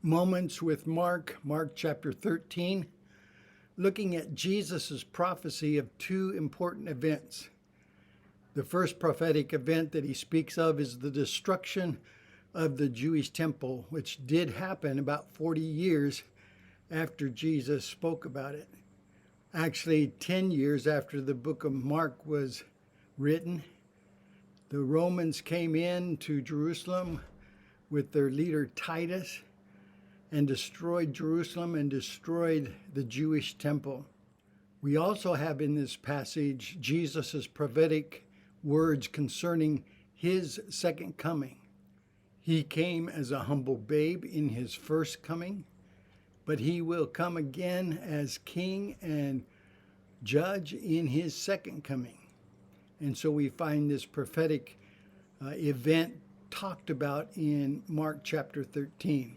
Moments with Mark, Mark chapter 13, looking at Jesus' prophecy of two important events. The first prophetic event that he speaks of is the destruction of the Jewish temple, which did happen about 40 years after Jesus spoke about it. Actually, 10 years after the book of Mark was written. The Romans came in to Jerusalem with their leader Titus and destroyed Jerusalem and destroyed the Jewish temple. We also have in this passage Jesus' prophetic words concerning his second coming. He came as a humble babe in his first coming, but he will come again as king and judge in his second coming. And so we find this prophetic event talked about in Mark chapter 13.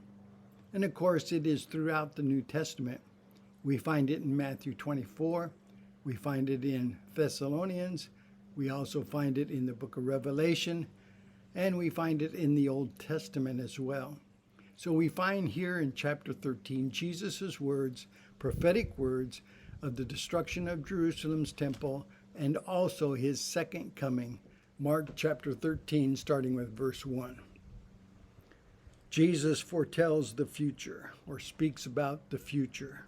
And of course, it is throughout the New Testament. We find it in Matthew 24. We find it in Thessalonians. We also find it in the book of Revelation. And we find it in the Old Testament as well. So we find here in chapter 13, Jesus' words, prophetic words of the destruction of Jerusalem's temple and also his second coming. Mark chapter 13, starting with verse 1. Jesus foretells the future, or speaks about the future.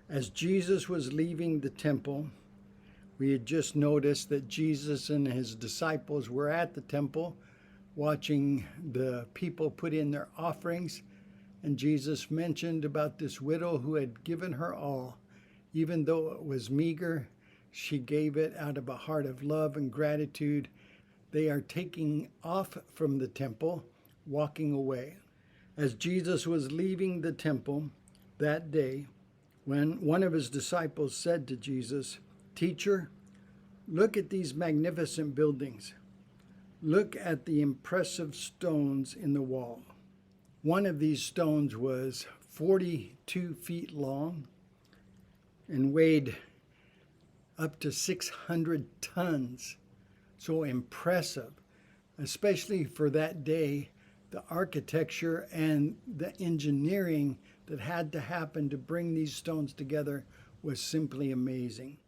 As Jesus was leaving the temple, we had just noticed that Jesus and his disciples were at the temple watching the people put in their offerings, and Jesus mentioned about this widow who had given her all. Even though it was meager, she gave it out of a heart of love and gratitude. They are taking off from the temple, walking away. As Jesus was leaving the temple that day, when one of his disciples said to Jesus, "Teacher, look at these magnificent buildings. Look at the impressive stones in the wall." One of these stones was 42 feet long and weighed up to 600 tons. So impressive, especially for that day. The architecture and the engineering that had to happen to bring these stones together was simply amazing.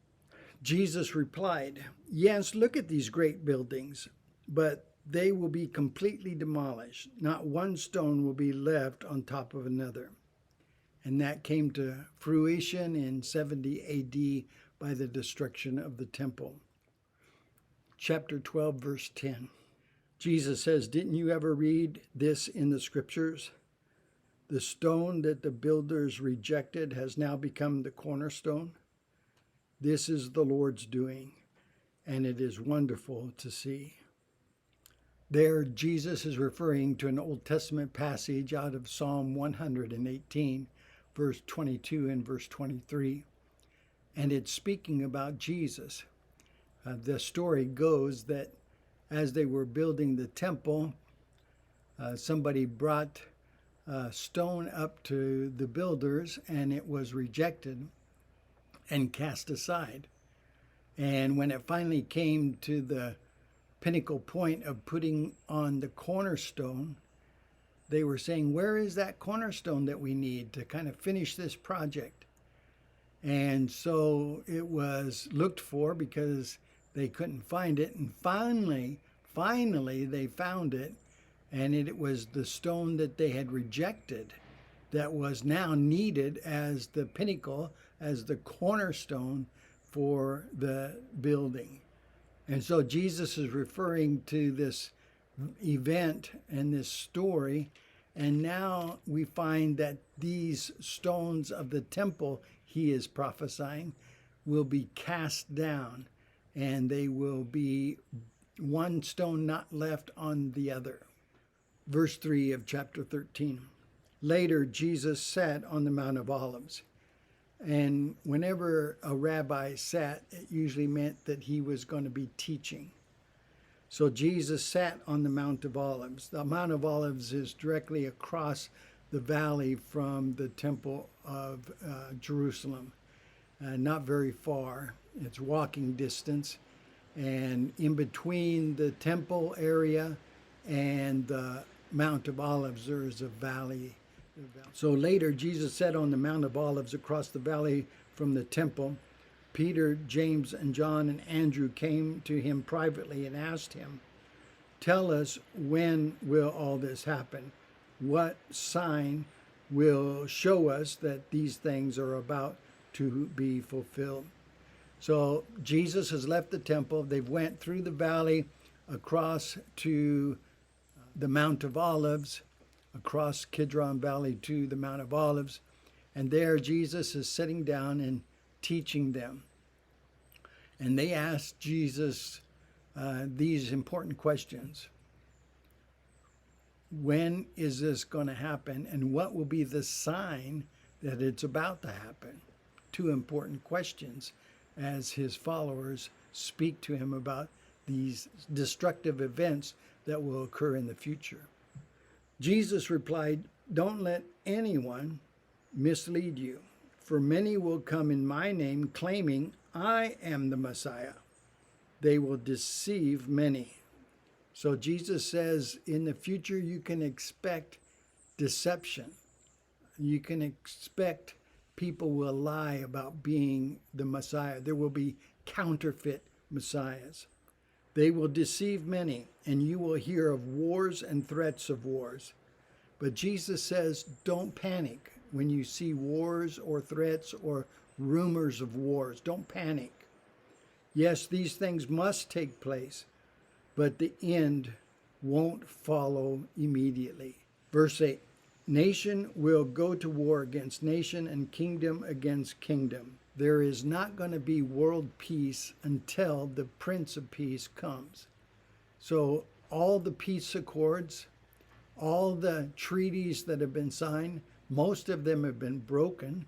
Jesus replied, "Yes, look at these great buildings, but they will be completely demolished. Not one stone will be left on top of another." And that came to fruition in 70 AD by the destruction of the temple. Chapter 12, verse 10. Jesus says, "Didn't you ever read this in the scriptures? The stone that the builders rejected has now become the cornerstone. This is the Lord's doing, and it is wonderful to see." There, Jesus is referring to an Old Testament passage out of Psalm 118, verse 22 and verse 23. And it's speaking about Jesus. The story goes that as they were building the temple, somebody brought a stone up to the builders, and it was rejected and cast aside. And when it finally came to the pinnacle point of putting on the cornerstone, they were saying, "Where is that cornerstone that we need to kind of finish this project?" And so it was looked for because they couldn't find it. And finally they found it. And it was the stone that they had rejected that was now needed as the pinnacle, as the cornerstone for the building. And so Jesus is referring to this event and this story. And now we find that these stones of the temple he is prophesying will be cast down, and they will be one stone not left on the other. Verse 3 of chapter 13. Later, Jesus sat on the Mount of Olives. And whenever a rabbi sat, it usually meant that he was going to be teaching. So Jesus sat on the Mount of Olives. The Mount of Olives is directly across the valley from the temple of Jerusalem. Not very far. It's walking distance. And in between the temple area and the Mount of Olives, there is a valley So later, Jesus sat on the Mount of Olives across the valley from the temple. Peter, James, and John and Andrew came to him privately and asked him, "Tell us, when will all this happen? What sign will show us that these things are about to be fulfilled?" So Jesus has left the temple. They've went through the valley across to the Mount of Olives, across Kidron Valley to the Mount of Olives. And there Jesus is sitting down and teaching them. And they asked Jesus these important questions. When is this going to happen? And what will be the sign that it's about to happen? Two important questions as his followers speak to him about these destructive events that will occur in the future. Jesus replied, "Don't let anyone mislead you, for many will come in my name claiming I am the Messiah. They will deceive many." So Jesus says in the future you can expect deception. You can expect people will lie about being the Messiah. There will be counterfeit messiahs. They will deceive many, and you will hear of wars and threats of wars. But Jesus says, don't panic when you see wars or threats or rumors of wars. Don't panic. Yes, these things must take place, but the end won't follow immediately. Verse 8, nation will go to war against nation and kingdom against kingdom. There is not going to be world peace until the Prince of Peace comes. So all the peace accords, all the treaties that have been signed, most of them have been broken.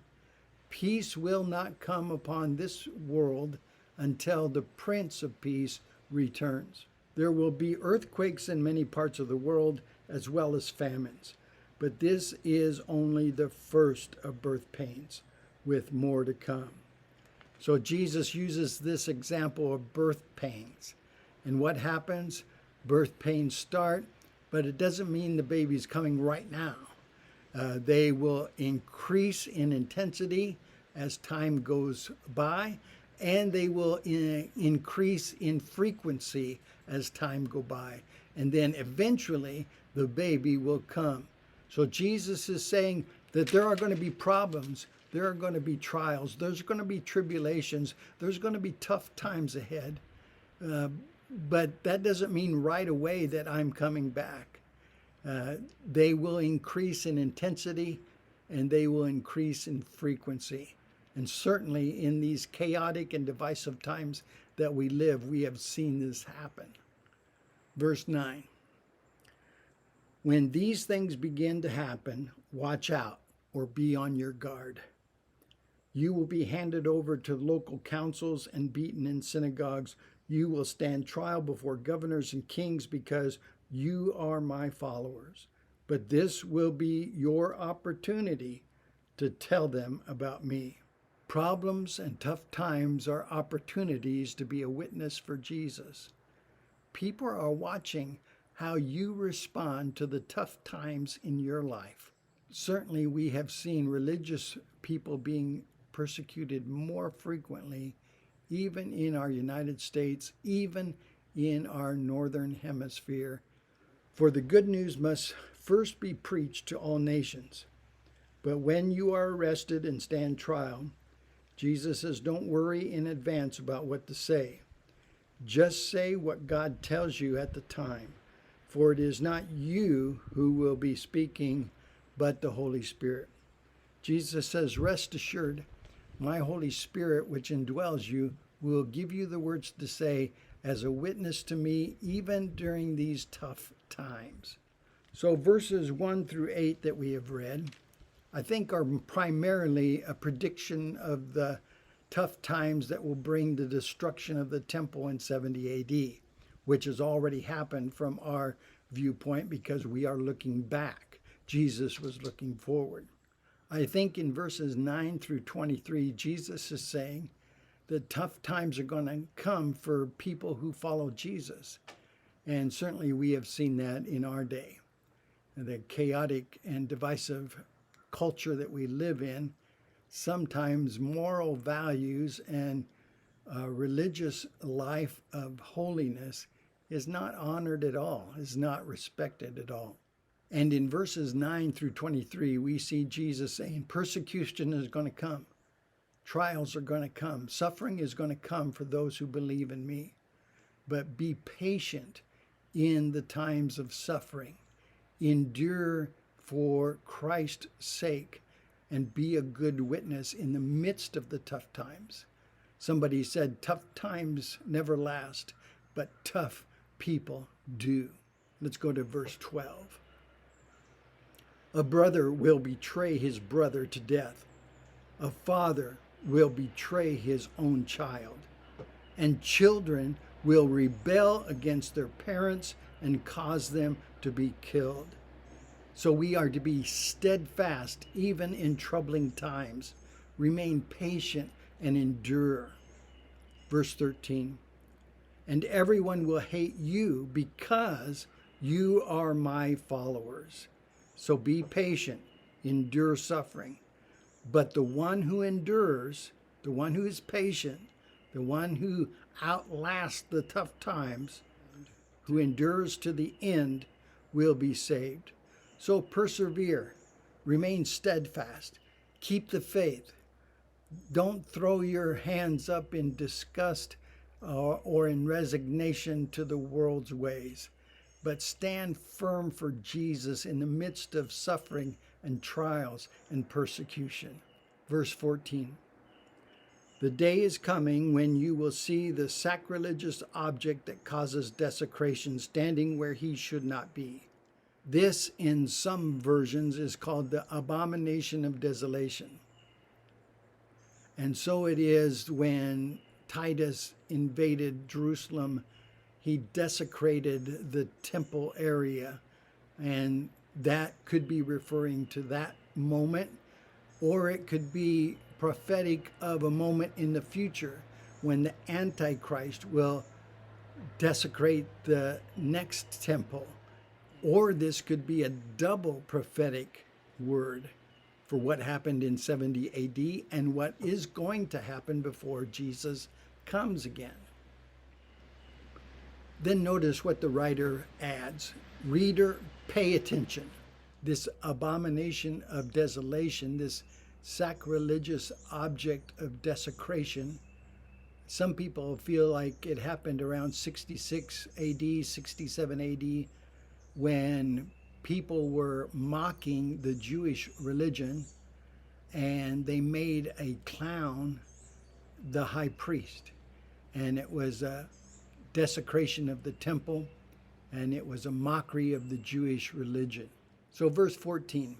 Peace will not come upon this world until the Prince of Peace returns. There will be earthquakes in many parts of the world as well as famines. But this is only the first of birth pains, with more to come. So Jesus uses this example of birth pains. And what happens? Birth pains start, but it doesn't mean the baby's coming right now. They will increase in intensity as time goes by, and they will increase in frequency as time goes by. And then eventually the baby will come. So Jesus is saying that there are going to be problems, there are going to be trials, there's going to be tribulations, there's going to be tough times ahead. But that doesn't mean right away that I'm coming back. They will increase in intensity and they will increase in frequency. And certainly in these chaotic and divisive times that we live, we have seen this happen. Verse 9. When these things begin to happen, watch out or be on your guard. You will be handed over to local councils and beaten in synagogues. You will stand trial before governors and kings because you are my followers. But this will be your opportunity to tell them about me. Problems and tough times are opportunities to be a witness for Jesus. People are watching how you respond to the tough times in your life. Certainly, we have seen religious people being persecuted more frequently, even in our United States, even in our northern hemisphere. For the good news must first be preached to all nations. But when you are arrested and stand trial, Jesus says, don't worry in advance about what to say. Just say what God tells you at the time. For it is not you who will be speaking, but the Holy Spirit. Jesus says, rest assured, my Holy Spirit, which indwells you, will give you the words to say as a witness to me, even during these tough times. So verses 1 through 8 that we have read, I think are primarily a prediction of the tough times that will bring the destruction of the temple in 70 AD. Which has already happened from our viewpoint because we are looking back. Jesus was looking forward. I think in verses 9 through 23, Jesus is saying that tough times are going to come for people who follow Jesus. And certainly we have seen that in our day. The chaotic and divisive culture that we live in, sometimes moral values and religious life of holiness is not honored at all, is not respected at all. And in verses 9 through 23, we see Jesus saying, persecution is going to come. Trials are going to come. Suffering is going to come for those who believe in me. But be patient in the times of suffering. Endure for Christ's sake and be a good witness in the midst of the tough times. Somebody said, tough times never last, but tough people do. Let's go to verse 12. A brother will betray his brother to death. A father will betray his own child. And children will rebel against their parents and cause them to be killed. So we are to be steadfast even in troubling times. Remain patient and endure. Verse 13. And everyone will hate you because you are my followers. So be patient, endure suffering. But the one who endures, the one who is patient, the one who outlasts the tough times, who endures to the end, will be saved. So persevere, remain steadfast, keep the faith. Don't throw your hands up in disgust or in resignation to the world's ways, but stand firm for Jesus in the midst of suffering and trials and persecution. Verse 14. The day is coming when you will see the sacrilegious object that causes desecration standing where he should not be. This, in some versions, is called the abomination of desolation. And so it is when Titus invaded Jerusalem, he desecrated the temple area. And that could be referring to that moment, or it could be prophetic of a moment in the future when the Antichrist will desecrate the next temple. Or this could be a double prophetic word for what happened in 70 AD and what is going to happen before Jesus comes again. Then notice what the writer adds. Reader, pay attention. This abomination of desolation, this sacrilegious object of desecration, some people feel like it happened around 66 AD, 67 AD, when people were mocking the Jewish religion and they made a clown the high priest. And it was a desecration of the temple, and it was a mockery of the Jewish religion. So verse 14,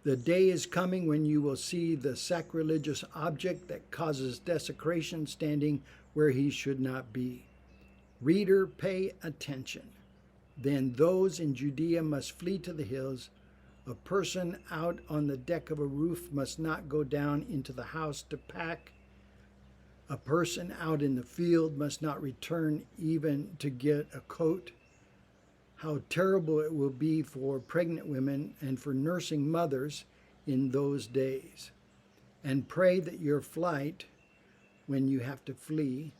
the day is coming when you will see the sacrilegious object that causes desecration standing where he should not be. Reader, pay attention. Then those in Judea must flee to the hills. A person out on the deck of a roof must not go down into the house to pack. A person out in the field must not return even to get a coat. How terrible it will be for pregnant women and for nursing mothers in those days. And pray that your flight, when you have to flee,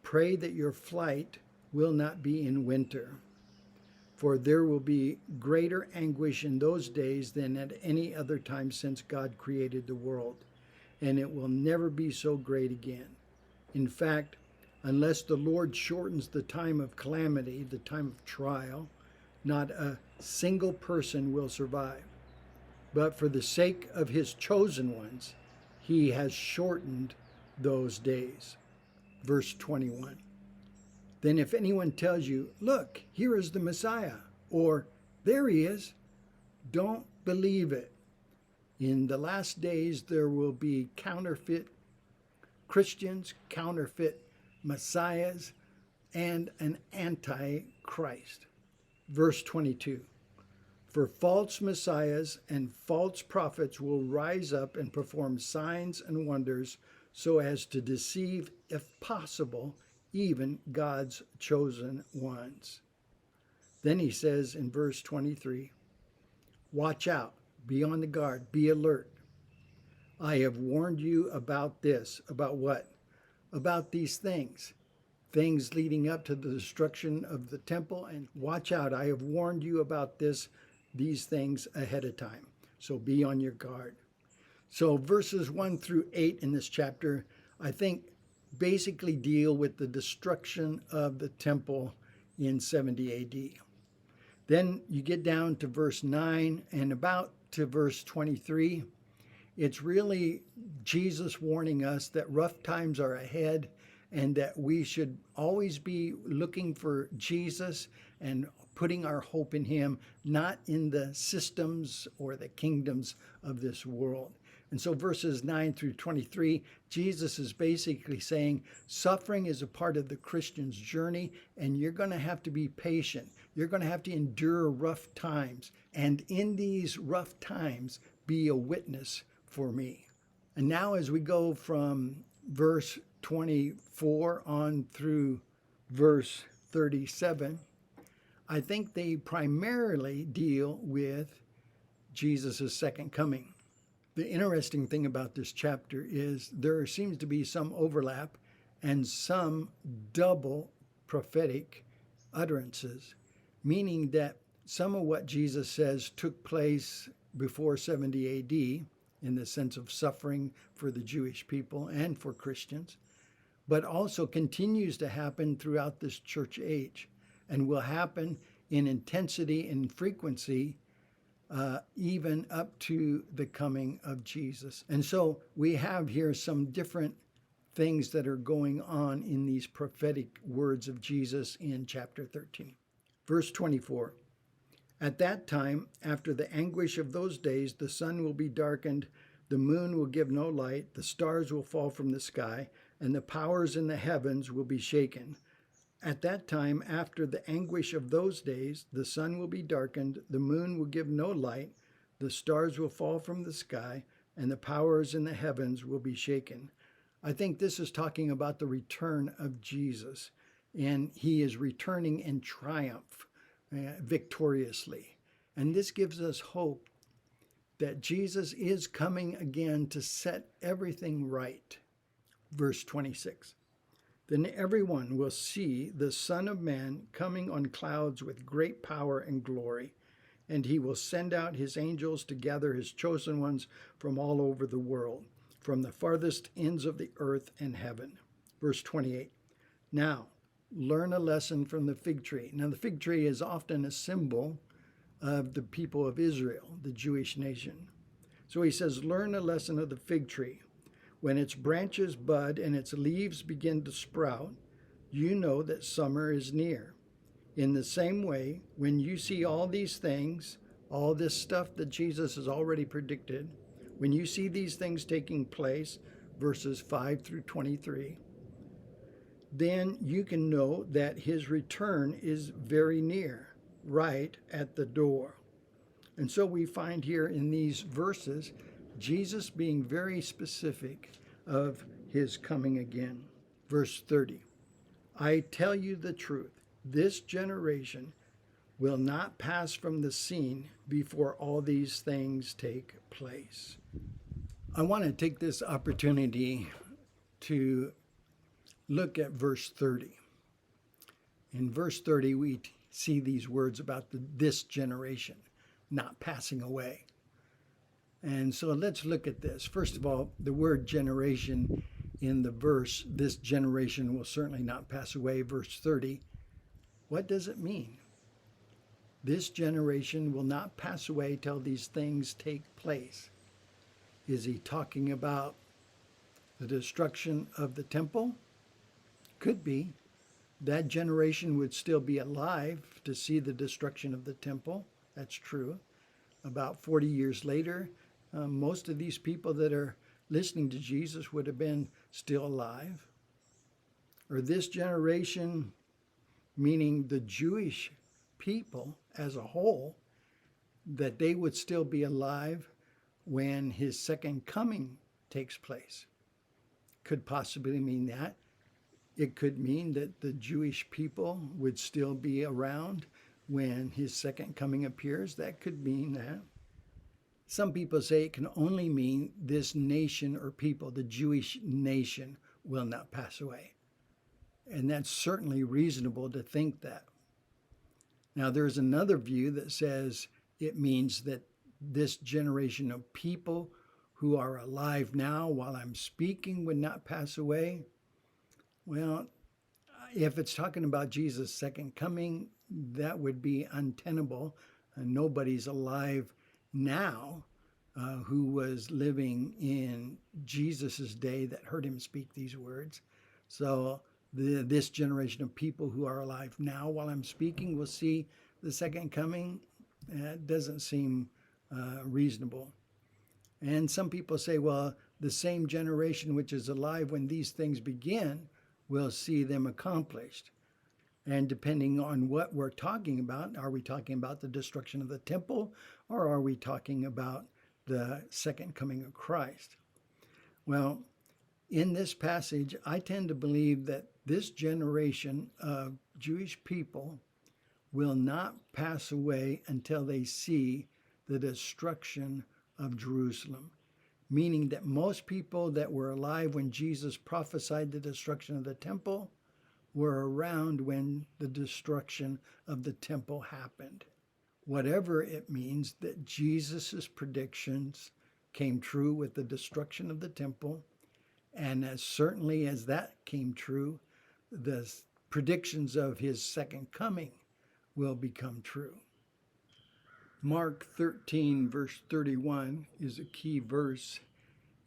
pray that your flight will not be in winter. For there will be greater anguish in those days than at any other time since God created the world, and it will never be so great again. In fact, unless the Lord shortens the time of calamity, the time of trial, not a single person will survive. But for the sake of his chosen ones, he has shortened those days. Verse 21. Then if anyone tells you, look, here is the Messiah, or there he is, don't believe it. In the last days, there will be counterfeit Christians, counterfeit messiahs, and an antichrist. Verse 22. For false messiahs and false prophets will rise up and perform signs and wonders so as to deceive, if possible, even God's chosen ones. Then he says in verse 23, watch out, Be on the guard. Be alert. I have warned you about this. About what? About these things. Things leading up to the destruction of the temple. And watch out. I have warned you about these things ahead of time. So be on your guard. So verses 1 through 8 in this chapter, I think, basically deal with the destruction of the temple in 70 AD. Then you get down to verse 9 and about to verse 23. It's really Jesus warning us that rough times are ahead and that we should always be looking for Jesus and putting our hope in him, not in the systems or the kingdoms of this world. And so verses 9 through 23, Jesus is basically saying suffering is a part of the Christian's journey, and you're going to have to be patient. You're going to have to endure rough times. And in these rough times, be a witness for me. And now as we go from verse 24 on through verse 37, I think they primarily deal with Jesus' second coming. The interesting thing about this chapter is there seems to be some overlap and some double prophetic utterances, meaning that some of what Jesus says took place before 70 AD in the sense of suffering for the Jewish people and for Christians, but also continues to happen throughout this church age and will happen in intensity and frequency even up to the coming of Jesus. And so we have here some different things that are going on in these prophetic words of Jesus in chapter 13. Verse 24, at that time, after the anguish of those days, the sun will be darkened, the moon will give no light, the stars will fall from the sky, and the powers in the heavens will be shaken. At that time, after the anguish of those days, the sun will be darkened, the moon will give no light, the stars will fall from the sky, and the powers in the heavens will be shaken. I think this is talking about the return of Jesus, and he is returning in triumph, victoriously. And this gives us hope that Jesus is coming again to set everything right. Verse 26. Then everyone will see the Son of Man coming on clouds with great power and glory, and he will send out his angels to gather his chosen ones from all over the world, from the farthest ends of the earth and heaven. Verse 28. Now, learn a lesson from the fig tree. Now, the fig tree is often a symbol of the people of Israel, the Jewish nation. So he says, learn a lesson of the fig tree. When its branches bud and its leaves begin to sprout, you know that summer is near. In the same way, when you see all these things, all this stuff that Jesus has already predicted, when you see these things taking place, verses 5 through 23, then you can know that his return is very near, right at the door. And so we find here in these verses, Jesus being very specific of his coming again. Verse 30, I tell you the truth, this generation will not pass from the scene before all these things take place. I want to take this opportunity to look at verse 30. In verse 30, we see these words about this generation not passing away. And so let's look at this. First of all, the word generation in the verse, this generation will certainly not pass away, verse 30. What does it mean? This generation will not pass away till these things take place. Is he talking about the destruction of the temple? Could be. That generation would still be alive to see the destruction of the temple. That's true. About 40 years later, most of these people that are listening to Jesus would have been still alive. Or this generation, meaning the Jewish people as a whole, that they would still be alive when his second coming takes place. Could possibly mean that. It could mean that the Jewish people would still be around when his second coming appears. That could mean that. Some people say it can only mean this nation or people, the Jewish nation, will not pass away. And that's certainly reasonable to think that. Now, there's another view that says it means that this generation of people who are alive now while I'm speaking would not pass away. Well, if it's talking about Jesus' second coming, that would be untenable. Nobody's alive now who was living in Jesus' day that heard him speak these words. So this generation of people who are alive now while I'm speaking will see the second coming. That doesn't seem reasonable. And some people say, well, the same generation which is alive when these things begin will see them accomplished. And depending on what we're talking about, are we talking about the destruction of the temple, or are we talking about the second coming of Christ? Well, in this passage, I tend to believe that this generation of Jewish people will not pass away until they see the destruction of Jerusalem, meaning that most people that were alive when Jesus prophesied the destruction of the temple were around when the destruction of the temple happened. Whatever it means that Jesus' predictions came true with the destruction of the temple, and as certainly as that came true, the predictions of his second coming will become true. Mark 13, verse 31 is a key verse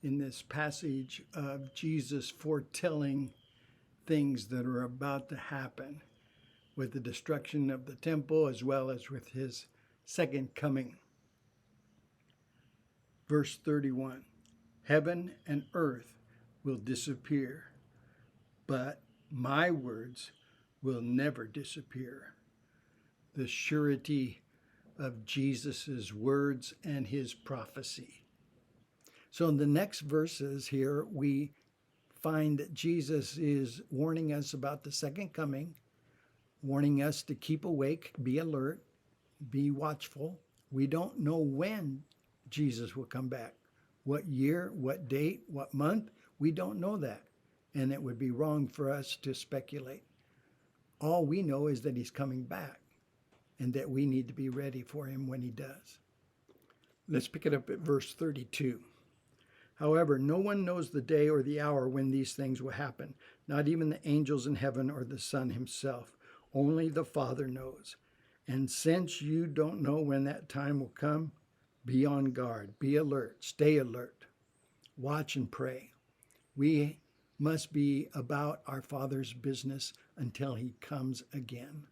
in this passage of Jesus foretelling things that are about to happen with the destruction of the temple as well as with his second coming. Verse 31, heaven and earth will disappear, but my words will never disappear. The surety of Jesus' words and his prophecy. So in the next verses here, we find that Jesus is warning us about the second coming, warning us to keep awake, be alert, be watchful. We don't know when Jesus will come back. What year, what date, what month, we don't know that. And it would be wrong for us to speculate. All we know is that he's coming back and that we need to be ready for him when he does. Let's pick it up at verse 32. However, no one knows the day or the hour when these things will happen, not even the angels in heaven or the Son himself. Only the Father knows. And since you don't know when that time will come, be on guard, be alert, stay alert, watch and pray. We must be about our Father's business until he comes again.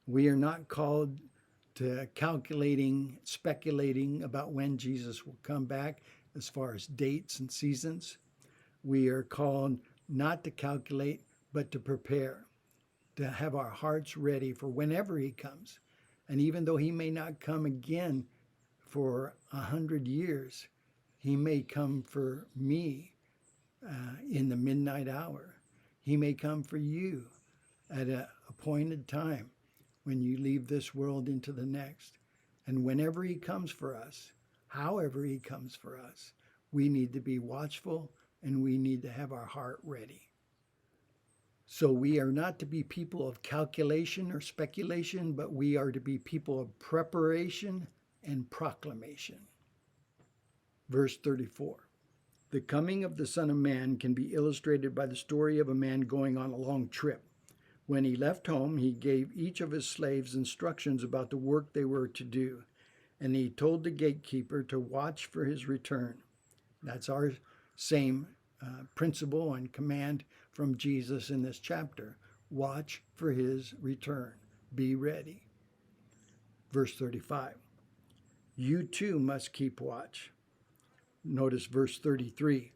We are not called to calculating, speculating about when Jesus will come back as far as dates and seasons. We are called not to calculate, but to prepare, to have our hearts ready for whenever he comes. And even though he may not come again for 100 years, he may come for me in the midnight hour. He may come for you at an appointed time when you leave this world into the next. And whenever he comes for us, however he comes for us, we need to be watchful and we need to have our heart ready. So we are not to be people of calculation or speculation, but we are to be people of preparation and proclamation. Verse 34. The coming of the Son of Man can be illustrated by the story of a man going on a long trip. When he left home, he gave each of his slaves instructions about the work they were to do, and he told the gatekeeper to watch for his return. That's our same principle and command from Jesus in this chapter. Watch for his return. Be ready. Verse 35. You too must keep watch. Notice verse 33.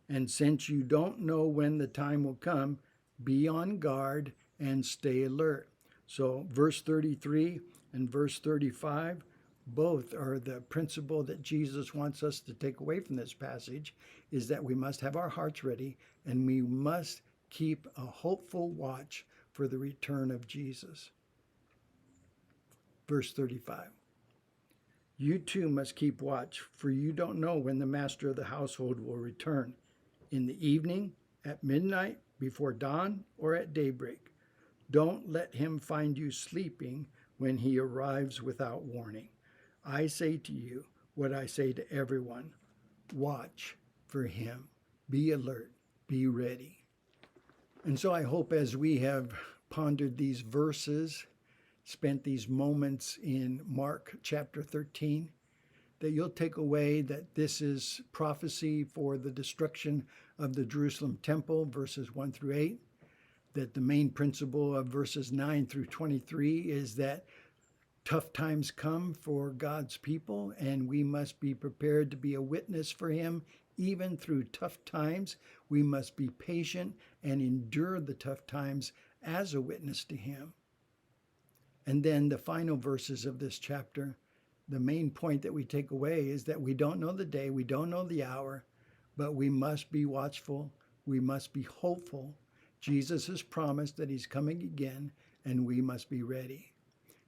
And since you don't know when the time will come, be on guard and stay alert. So verse 33 and verse 35, both are the principle that Jesus wants us to take away from this passage, is that we must have our hearts ready and we must keep a hopeful watch for the return of Jesus. Verse 35. You too must keep watch, for you don't know when the master of the household will return, in the evening, at midnight, before dawn, or at daybreak. Don't let him find you sleeping when he arrives without warning. I say to you what I say to everyone: watch for him. Be alert. Be ready. And so I hope as we have pondered these verses, spent these moments in Mark chapter 13, that you'll take away that this is prophecy for the destruction of the Jerusalem temple, verses 1 through 8, that the main principle of verses 9 through 23 is that tough times come for God's people, and we must be prepared to be a witness for him even through tough times. We must be patient and endure the tough times as a witness to him. And then the final verses of this chapter, the main point that we take away is that we don't know the day, we don't know the hour, but we must be watchful, we must be hopeful. Jesus has promised that he's coming again, and we must be ready.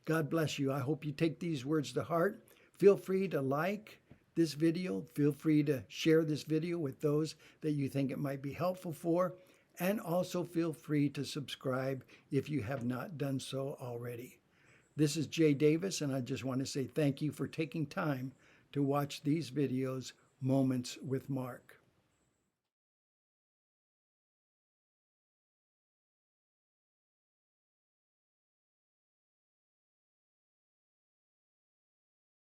God bless you. I hope you take these words to heart. Feel free to like this video. Feel free to share this video with those that you think it might be helpful for. And also feel free to subscribe if you have not done so already. This is Jay Davis, and I just want to say thank you for taking time to watch these videos, Moments with Mark.